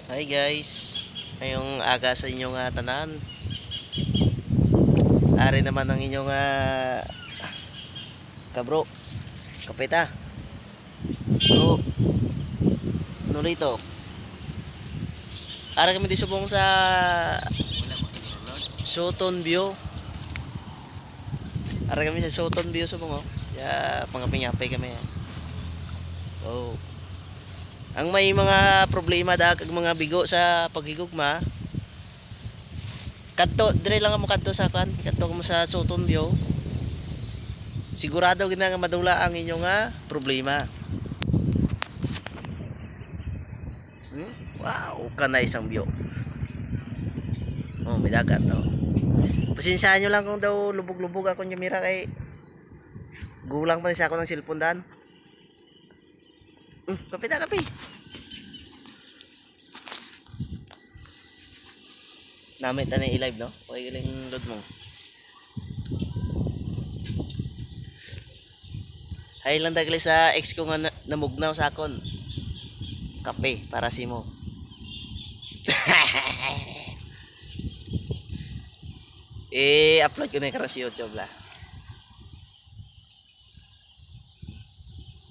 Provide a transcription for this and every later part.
Hi guys, ngayong aga sa inyong tanan. Ari naman ang inyong kabro, kapita. Bro, nulito. Ara kami di subong sa Soton View. Ara kami sa Soton View subong oh. Ya pangaping-apay kami. Oh. Ang may mga problema da kag mga bigo sa paghigugma. Kadto dire lang mo kadto sa kan, kadto mo sa Soton View. Sigurado gid nga madula ang inyong problema. Wow, kanay isang view. Oh, may dagat no. Pasensyahan nyo lang kung daw lubog-lubog ako ng kamera kay gulang pa siya ako ng cellphone dan. Kape na kape. Namit na i-live no? Okay galing load mo. Hay lang dagli sa ex ko nga namugnaw sa akon. Kape para si mo. Upload ko na yung sa YouTube la.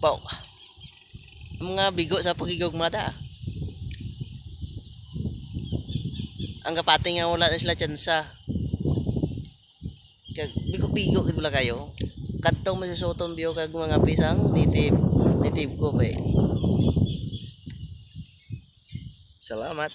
Pau. Ang mga bigo sa pagigugma ta. Ang kapating nga wala na sila tsansa. Kag bigo-bigo gid wala kayo. Kadtong man sa Soton View kag mga pisang native ko ba. Salamat.